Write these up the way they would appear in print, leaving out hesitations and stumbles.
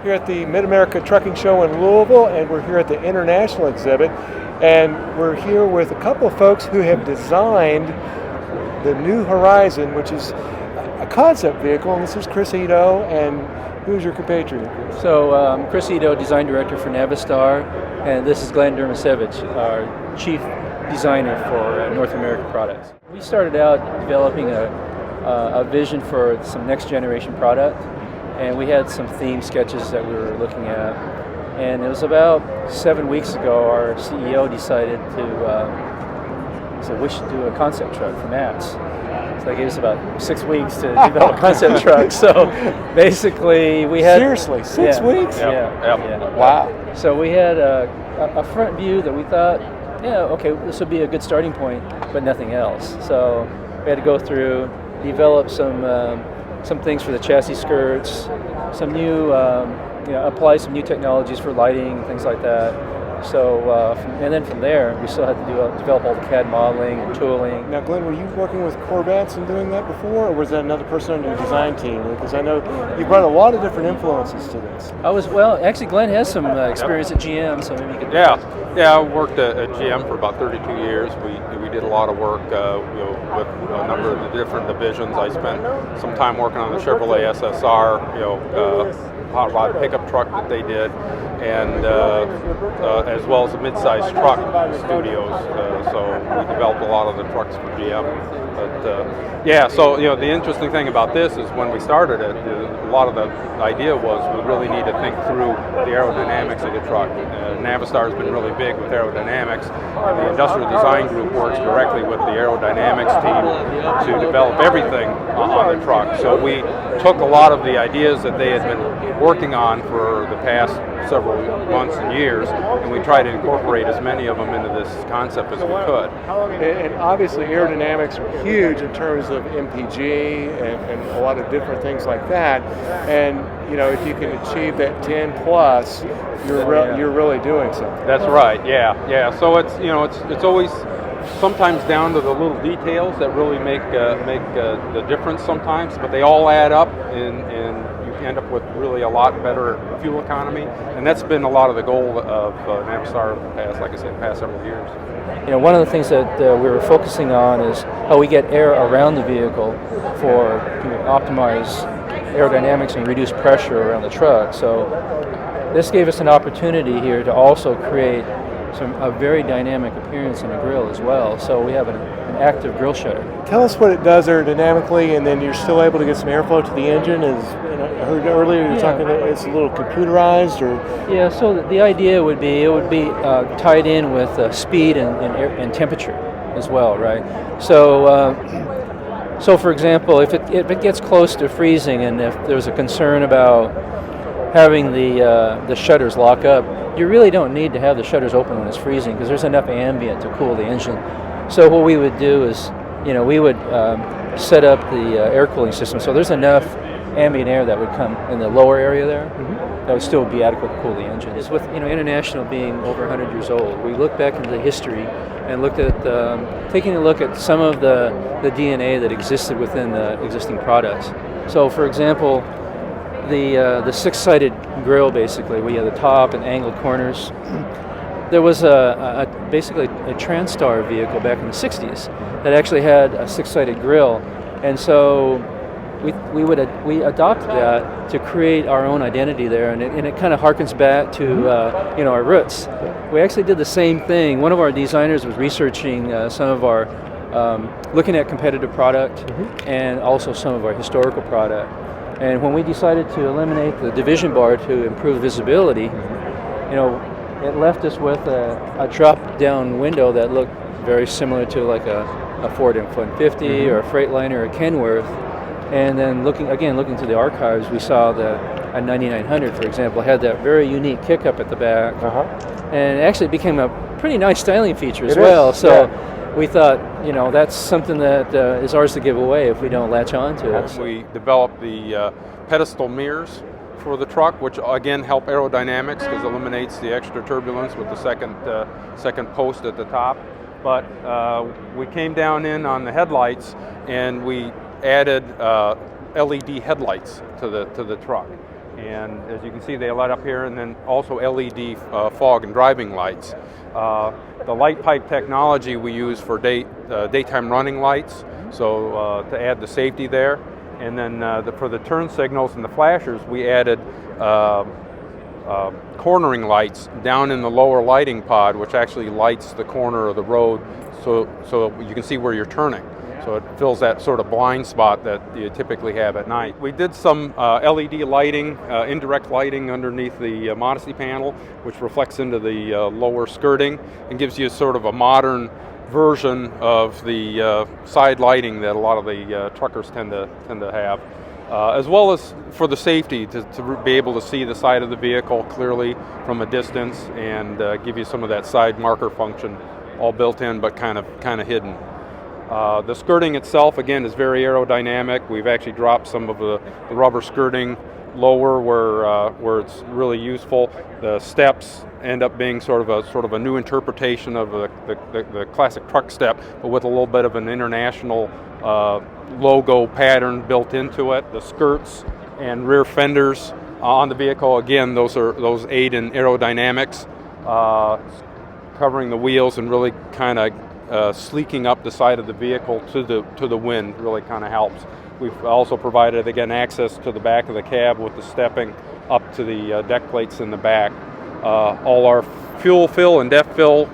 here at the Mid-America Trucking Show in Louisville, and we're here at the International exhibit, and we're here with a couple of folks who have designed the New Horizon, which is a concept vehicle, and this is Chris Ito, and who's your compatriot? So Chris Ito, Design Director for Navistar, and this is Glenn Dermasiewicz, our Chief Designer for North American products. We started out developing a vision for some next generation product, and we had some theme sketches that we were looking at. And it was about 7 weeks ago our CEO decided to say we should do a concept truck for Nats. So they gave us about 6 weeks to develop a concept truck. So basically we had... Seriously, 6 weeks? Yeah. Wow. So we had a front view that we thought, yeah, okay, this would be a good starting point, but nothing else. So we had to go through, develop some things for the chassis skirts, some new, apply some new technologies for lighting, things like that. So, and then from there, we still had to develop all the CAD modeling and tooling. Now, Glenn, were you working with Corvettes and doing that before, or was that another person on your design team? Because I know you brought a lot of different influences to this. Actually, Glenn has some experience at GM, so maybe you could... Yeah, I worked at GM for about 32 years. We did a lot of work with a number of the different divisions. I spent some time working on the Chevrolet SSR, hot rod pickup truck that they did, and as well as the mid-size truck studios. So we developed a lot of the trucks for GM. But so the interesting thing about this is when we started it, a lot of the idea was we really need to think through the aerodynamics of the truck. Navistar has been really big with aerodynamics. The industrial design group works directly with the aerodynamics team to develop everything on the truck. So we took a lot of the ideas that they had been working on for the past several months and years, and we tried to incorporate as many of them into this concept as we could. And obviously aerodynamics are huge in terms of MPG and a lot of different things like that. And if you can achieve that 10 plus, you're really doing something. That's right. Yeah. So it's always sometimes down to the little details that really make the difference sometimes, but they all add up, and you end up with really a lot better fuel economy, and that's been a lot of the goal of Navistar in the past, like I said, past several years. One of the things that we were focusing on is how we get air around the vehicle for optimize aerodynamics and reduce pressure around the truck. So this gave us an opportunity here to also create a very dynamic appearance in the grille as well. So we have an active grille shutter. Tell us what it does aerodynamically, and then you're still able to get some airflow to the engine. I heard earlier you were talking about it's a little computerized, or so the idea would be tied in with speed and temperature as well, right? So for example, if it gets close to freezing, and if there's a concern about having the shutters lock up, you really don't need to have the shutters open when it's freezing because there's enough ambient to cool the engine. So what we would do is, we would set up the air cooling system so there's enough ambient air that would come in the lower area there. That would still be adequate to cool the engine. It's with International being over 100 years old, we looked back into the history and looked at taking a look at some of the DNA that existed within the existing products. So for example, the six-sided grille, basically, where you have the top and angled corners. There was basically a Transstar vehicle back in the 60s that actually had a six-sided grille, and so we adopted that to create our own identity there, and it kind of harkens back to our roots. We actually did the same thing. One of our designers was researching some of our looking at competitive product and also some of our historical product. And when we decided to eliminate the division bar to improve visibility, it left us with a drop-down window that looked very similar to like a Ford F-150 or a Freightliner or a Kenworth. And then looking through the archives, we saw a 9900, for example, had that very unique kick-up at the back, and it actually became a pretty nice styling feature as well. So we thought, that's something that is ours to give away if we don't latch on to it. We developed the pedestal mirrors for the truck, which again help aerodynamics because it eliminates the extra turbulence with the second post at the top. But we came down in on the headlights and we added LED headlights to the truck. And as you can see, they light up here, and then also LED fog and driving lights. The light pipe technology we use for daytime running lights, so to add the safety there. And then for the turn signals and the flashers, we added cornering lights down in the lower lighting pod, which actually lights the corner of the road so you can see where you're turning. So it fills that sort of blind spot that you typically have at night. We did some LED lighting, indirect lighting underneath the modesty panel, which reflects into the lower skirting and gives you sort of a modern version of the side lighting that a lot of the truckers tend to have. As well as for the safety, to be able to see the side of the vehicle clearly from a distance and give you some of that side marker function, all built in but kind of hidden. The skirting itself, again, is very aerodynamic. We've actually dropped some of the rubber skirting lower where it's really useful. The steps end up being sort of a new interpretation of the classic truck step, but with a little bit of an international logo pattern built into it. The skirts and rear fenders on the vehicle, again, those aid in aerodynamics, covering the wheels and really kind of sleeking up the side of the vehicle to the wind really kind of helps. We've also provided, again, access to the back of the cab with the stepping up to the deck plates in the back. All our fuel fill and depth fill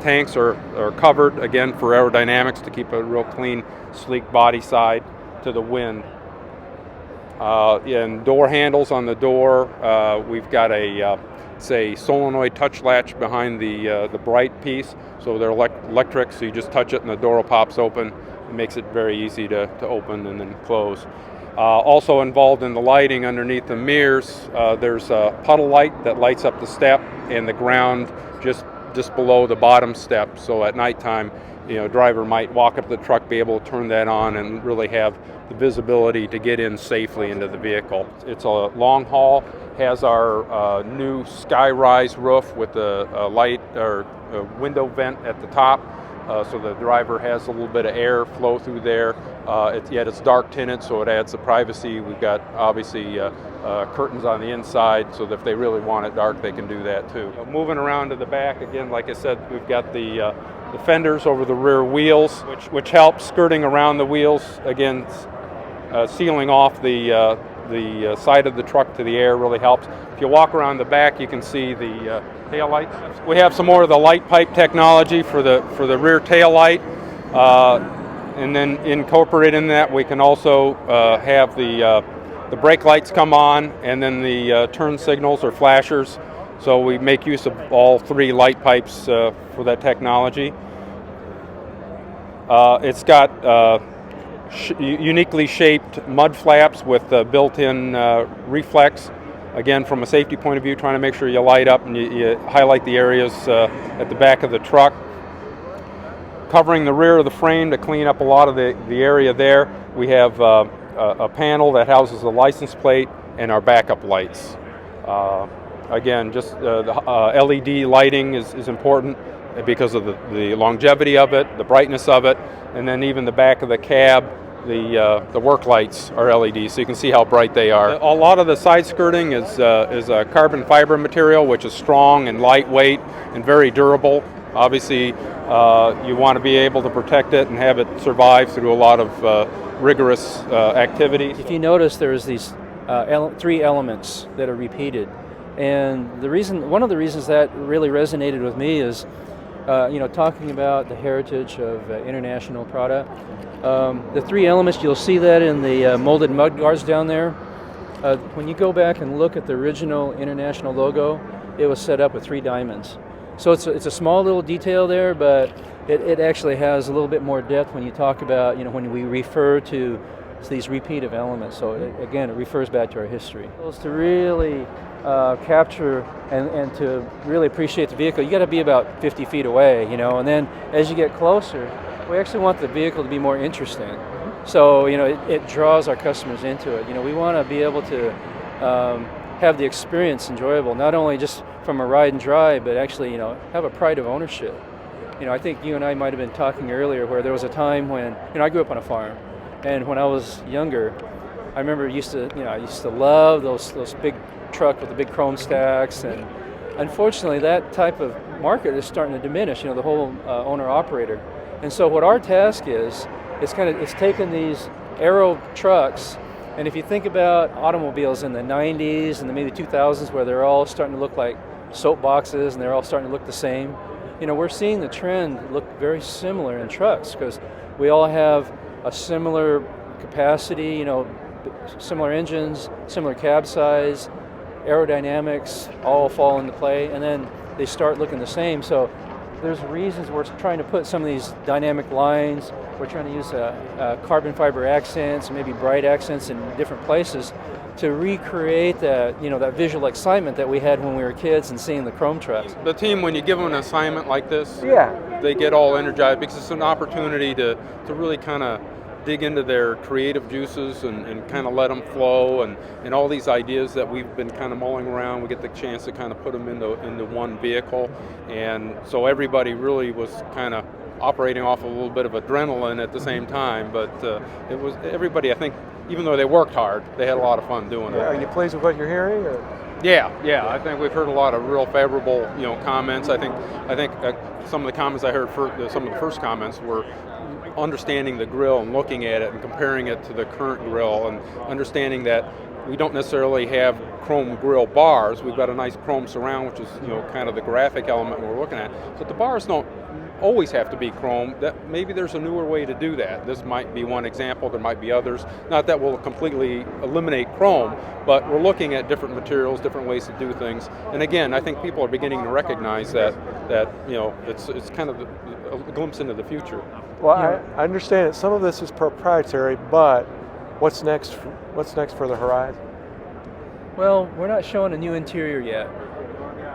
tanks are covered, again, for aerodynamics to keep a real clean, sleek body side to the wind. And door handles on the door, we've got a solenoid touch latch behind the bright piece, so they're electric, so you just touch it and the door pops open. It makes it very easy to open and then close. Also involved in the lighting underneath the mirrors, there's a puddle light that lights up the step and the ground just below the bottom step, so at nighttime, driver might walk up the truck, be able to turn that on and really have the visibility to get in safely into the vehicle. It's a long haul, has our new skyrise roof with a light or a window vent at the top, so the driver has a little bit of air flow through there. Yet it's dark tinted, so it adds the privacy. We've got obviously curtains on the inside, so that if they really want it dark, they can do that too. Moving around to the back, again, like I said, we've got the fenders over the rear wheels, which helps skirting around the wheels, again, sealing off the side of the truck to the air really helps. If you walk around the back, you can see the tail lights. We have some more of the light pipe technology for the rear tail light, and then incorporated in that, we can also have the brake lights come on, and then the turn signals or flashers. So we make use of all three light pipes for that technology. It's got uniquely shaped mud flaps with built-in reflex. Again, from a safety point of view, trying to make sure you light up and you highlight the areas at the back of the truck. Covering the rear of the frame to clean up a lot of the area there, we have a panel that houses the license plate and our backup lights. Again, just the LED lighting is important because of the longevity of it, the brightness of it, and then even the back of the cab, the work lights are LED, so you can see how bright they are. A lot of the side skirting is a carbon fiber material, which is strong and lightweight and very durable. Obviously, you want to be able to protect it and have it survive through a lot of rigorous activities. If you notice, there's these three elements that are repeated. And one of the reasons that really resonated with me is, talking about the heritage of International product. The three elements, you'll see that in the molded mud guards down there. When you go back and look at the original International logo, it was set up with 3 diamonds. So it's a small little detail there, but it actually has a little bit more depth when you talk about, when we refer to these repeat of elements. So again, it refers back to our history. To really capture and to really appreciate the vehicle, you got to be about 50 feet away, and then as you get closer, we actually want the vehicle to be more interesting. So, it draws our customers into it. We want to be able to have the experience enjoyable, not only just from a ride and drive, but actually, have a pride of ownership. I think you and I might have been talking earlier where there was a time when, I grew up on a farm, and when I was younger, I remember I used to love those big truck with the big chrome stacks, and unfortunately that type of market is starting to diminish, the whole owner-operator. And so what our task is it's taking these aero trucks, and if you think about automobiles in the 90s and the maybe 2000s where they're all starting to look like soap boxes and they're all starting to look the same, we're seeing the trend look very similar in trucks because we all have a similar capacity, similar engines, similar cab size, aerodynamics all fall into play, and then they start looking the same. So there's reasons we're trying to put some of these dynamic lines. We're trying to use carbon fiber accents, maybe bright accents in different places to recreate that, that visual excitement that we had when we were kids and seeing the chrome trucks. The team, when you give them an assignment like this, Yeah. they get all energized because it's an opportunity to really kind of dig into their creative juices and kind of let them flow, and all these ideas that we've been kind of mulling around, we get the chance to kind of put them into one vehicle. And so everybody really was kind of operating off a little bit of adrenaline at the same time, but it was everybody, I think, even though they worked hard, they had a lot of fun doing it. Are you pleased with what you're hearing? Or? Yeah. I think we've heard a lot of real favorable, comments. I think some of the comments I heard, some of the first comments were understanding the grill and looking at it and comparing it to the current grill and understanding that we don't necessarily have chrome grill bars. We've got a nice chrome surround, which is kind of the graphic element we're looking at. But the bars don't always have to be chrome. That maybe there's a newer way to do that. This might be one example. There might be others. Not that we'll completely eliminate chrome, but we're looking at different materials, different ways to do things. And again, I think people are beginning to recognize that it's kind of a glimpse into the future. Well, I understand that some of this is proprietary, but what's next? What's next for the Horizon? Well, we're not showing a new interior yet.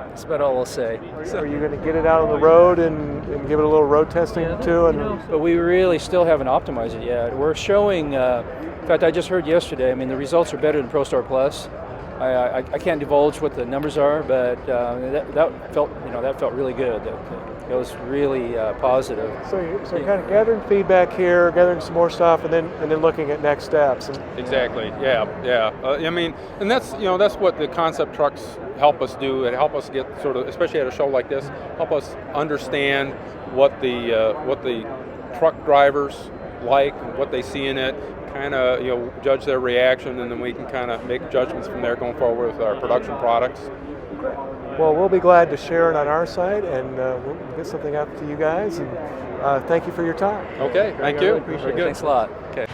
That's about all I'll say. Are you going to get it out on the road and give it a little road testing too? But we really still haven't optimized it yet. We're showing, in fact, I just heard yesterday, the results are better than ProStar Plus. I can't divulge what the numbers are, but that felt really good. It was really positive. So you're kind of gathering feedback here, gathering some more stuff, and then looking at next steps. Exactly. Yeah. And that's what the concept trucks help us do. It help us get sort of, especially at a show like this, help us understand what the truck drivers like, what they see in it, kind of judge their reaction, and then we can kind of make judgments from there going forward with our production products. Well, we'll be glad to share it on our side, and we'll get something out to you guys. And thank you for your time. Okay, thank you. Really appreciate it. Thanks a lot. Okay.